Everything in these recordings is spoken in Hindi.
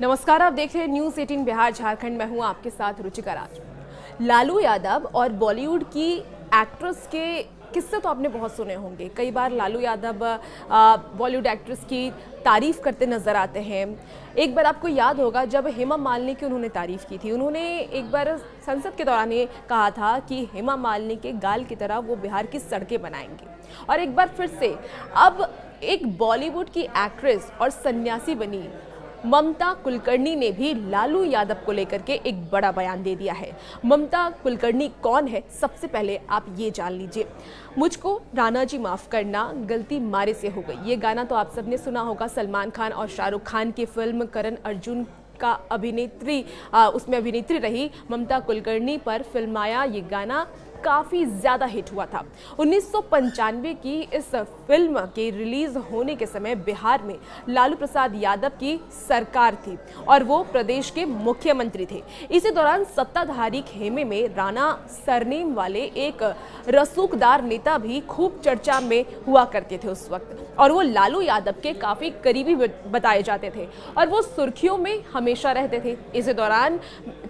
नमस्कार, आप देख रहे हैं न्यूज़ 18 बिहार झारखंड। मैं हूं आपके साथ रुचिका राज। लालू यादव और बॉलीवुड की एक्ट्रेस के किस्से तो आपने बहुत सुने होंगे। कई बार लालू यादव बॉलीवुड एक्ट्रेस की तारीफ करते नजर आते हैं। एक बार आपको याद होगा जब हेमा मालिनी की उन्होंने तारीफ की थी। उन्होंने एक बार संसद के दौरान ये कहा था कि हेमा मालिनी के गाल की तरह वो बिहार की सड़कें बनाएंगे। और एक बार फिर से अब एक बॉलीवुड की एक्ट्रेस और सन्यासी बनी ममता कुलकर्णी ने भी लालू यादव को लेकर के एक बड़ा बयान दे दिया है। ममता कुलकर्णी कौन है, सबसे पहले आप ये जान लीजिए। मुझको राणा जी माफ करना, गलती मारे से हो गई। ये गाना तो आप सबने सुना होगा। सलमान खान और शाहरुख खान की फिल्म करण अर्जुन का उसमें अभिनेत्री रही ममता कुलकर्णी पर फिल्माया ये गाना काफ़ी ज़्यादा हिट हुआ था। 1995 की इस फिल्म के रिलीज होने के समय बिहार में लालू प्रसाद यादव की सरकार थी और वो प्रदेश के मुख्यमंत्री थे। इसी दौरान सत्ताधारी खेमे में राणा सरनेम वाले एक रसूखदार नेता भी खूब चर्चा में हुआ करते थे उस वक्त, और वो लालू यादव के काफ़ी करीबी बताए जाते थे और वो सुर्खियों में हमेशा रहते थे। इसी दौरान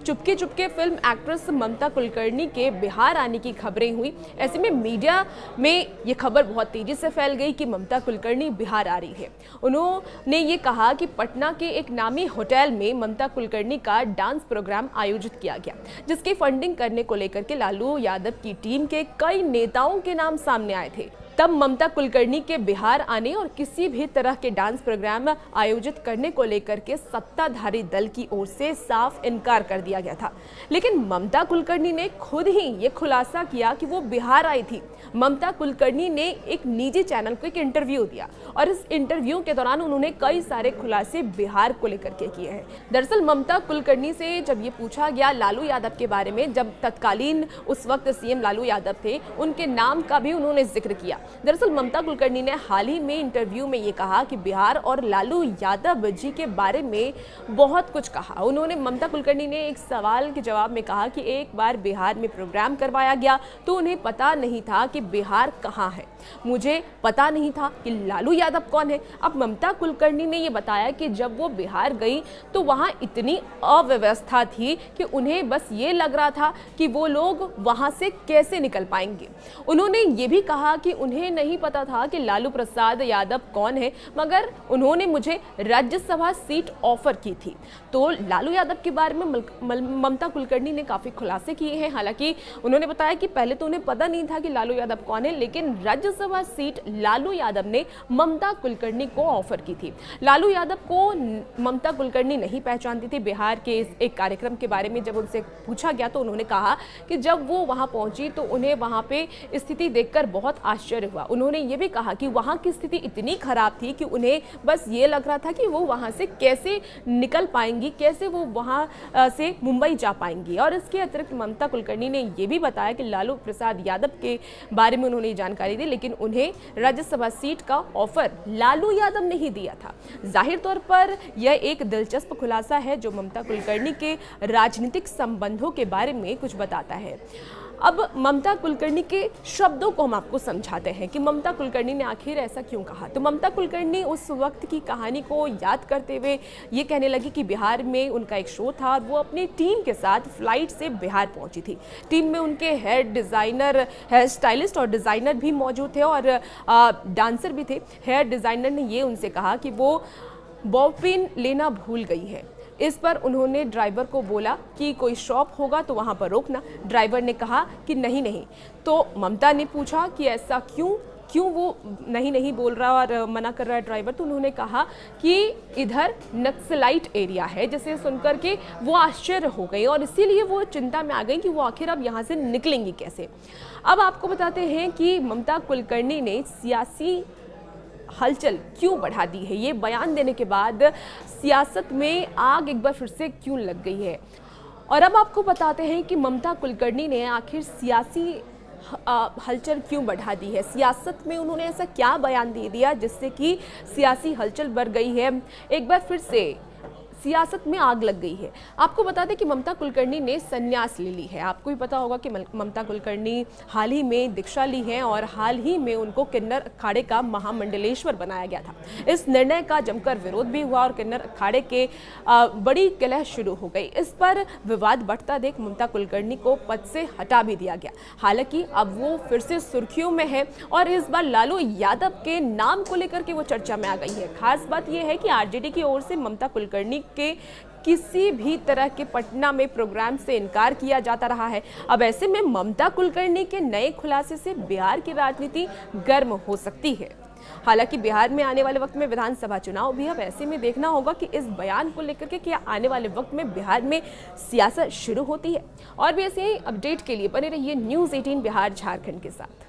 चुपके चुपके फिल्म एक्ट्रेस ममता कुलकर्णी के बिहार आने की खबरें हुई। ऐसे में मीडिया में ये खबर बहुत तेजी से फैल गई कि ममता कुलकर्णी बिहार आ रही है। उन्होंने ये कहा कि पटना के एक नामी होटल में ममता कुलकर्णी का डांस प्रोग्राम आयोजित किया गया, जिसकी फंडिंग करने को लेकर के लालू यादव की टीम के कई नेताओं के नाम सामने आए थे। तब ममता कुलकर्णी के बिहार आने और किसी भी तरह के डांस प्रोग्राम आयोजित करने को लेकर के सत्ताधारी दल की ओर से साफ इनकार कर दिया गया था। लेकिन ममता कुलकर्णी ने खुद ही ये खुलासा किया कि वो बिहार आई थी। ममता कुलकर्णी ने एक निजी चैनल को एक इंटरव्यू दिया और इस इंटरव्यू के दौरान उन्होंने कई सारे खुलासे बिहार को लेकर के किए हैं। दरअसल ममता कुलकर्णी से जब ये पूछा गया लालू यादव के बारे में, जब तत्कालीन उस वक्त सीएम लालू यादव थे, उनके नाम का भी उन्होंने जिक्र किया। दरअसल ममता कुलकर्णी ने हाल ही में इंटरव्यू में ये कहा कि बिहार और लालू यादव जी के बारे में बहुत कुछ कहा। उन्होंने ममता कुलकर्णी ने एक सवाल के जवाब में कहा कि एक बार बिहार में प्रोग्राम करवाया गया तो उन्हें पता नहीं था कि बिहार कहाँ है। मुझे पता नहीं था कि लालू यादव कौन है। अब ममता कुलकर्णी ने ये बताया कि जब वो बिहार गई तो वहाँ इतनी अव्यवस्था थी कि उन्हें बस ये लग रहा था कि वो लोग वहाँ से कैसे निकल पाएंगे। उन्होंने ये भी कहा कि उन्हें नहीं पता था कि लालू प्रसाद यादव कौन है, मगर उन्होंने मुझे राज्यसभा सीट ऑफर की थी। तो लालू यादव के बारे में ममता कुलकर्णी ने काफी खुलासे किए हैं। हालांकि उन्होंने बताया कि पहले तो उन्हें पता नहीं था कि लालू यादव कौन है, लेकिन राज्यसभा सीट लालू यादव ने ममता कुलकर्णी को ऑफर की थी। लालू यादव को ममता कुलकर्णी नहीं पहचानती थी। बिहार के इस एक कार्यक्रम के बारे में जब उनसे पूछा गया तो उन्होंने कहा कि जब वो वहां पहुंची तो उन्हें वहां पे स्थिति देखकर बहुत आश्चर्य हुआ। उन्होंने ये भी कहा कि वहां की स्थिति इतनी खराब थी कि उन्हें बस ये लग रहा था कि वो वहां से कैसे निकल पाएंगी, कैसे वो वहां से मुंबई जा पाएंगी। और इसके अतिरिक्त ममता कुलकर्णी ने ये भी बताया कि लालू प्रसाद यादव के बारे में उन्होंने जानकारी दी, लेकिन उन्हें राज्यसभा सीट का ऑफर लालू यादव ने ही दिया था। जाहिर तौर पर यह एक दिलचस्प खुलासा है जो ममता कुलकर्णी के राजनीतिक संबंधों के बारे में कुछ बताता है। अब ममता कुलकर्णी के शब्दों को हम आपको समझाते हैं कि ममता कुलकर्णी ने आखिर ऐसा क्यों कहा। तो ममता कुलकर्णी उस वक्त की कहानी को याद करते हुए ये कहने लगी कि बिहार में उनका एक शो था और वो अपनी टीम के साथ फ्लाइट से बिहार पहुंची थी। टीम में उनके हेयर स्टाइलिस्ट और डिज़ाइनर भी मौजूद थे और डांसर भी थे। हेयर डिज़ाइनर ने ये उनसे कहा कि वो बॉबपिन लेना भूल गई है। इस पर उन्होंने ड्राइवर को बोला कि कोई शॉप होगा तो वहाँ पर रोकना। ड्राइवर ने कहा कि नहीं नहीं। तो ममता ने पूछा कि ऐसा क्यों वो नहीं बोल रहा और मना कर रहा है ड्राइवर। तो उन्होंने कहा कि इधर नक्सलाइट एरिया है, जिसे सुनकर के वो आश्चर्य हो गई और इसीलिए वो चिंता में आ गई कि वो आखिर अब यहाँ से निकलेंगी कैसे। अब आपको बताते हैं कि ममता कुलकर्णी ने सियासी हलचल क्यों बढ़ा दी है। ये बयान देने के बाद सियासत में आग एक बार फिर से क्यों लग गई है। और अब आपको बताते हैं कि ममता कुलकर्णी ने आखिर सियासी हलचल क्यों बढ़ा दी है। सियासत में उन्होंने ऐसा क्या बयान दे दिया जिससे कि सियासी हलचल बढ़ गई है। एक बार फिर से सियासत में आग लग गई है। आपको बता दें कि ममता कुलकर्णी ने संन्यास ले ली है। आपको भी पता होगा कि ममता कुलकर्णी हाल ही में दीक्षा ली है और हाल ही में उनको किन्नर अखाड़े का महामंडलेश्वर बनाया गया था। इस निर्णय का जमकर विरोध भी हुआ और किन्नर अखाड़े के बड़ी कलह शुरू हो गई। इस पर विवाद बढ़ता देख ममता कुलकर्णी को पद से हटा भी दिया गया। हालांकि अब वो फिर से सुर्खियों में है और इस बार लालू यादव के नाम को लेकर के वो चर्चा में आ गई है। खास बात यह है कि आरजेडी की ओर से ममता कुलकर्णी के किसी भी तरह के पटना में प्रोग्राम से इनकार किया जाता रहा है। अब ऐसे में ममता कुलकर्णी के नए खुलासे से बिहार की राजनीति गर्म हो सकती है। हालांकि बिहार में आने वाले वक्त में विधानसभा चुनाव भी, अब ऐसे में देखना होगा कि इस बयान को लेकर के क्या आने वाले वक्त में बिहार में सियासत शुरू होती है। और भी ऐसे ही अपडेट के लिए बने रहिए न्यूज़ 18 बिहार झारखंड के साथ।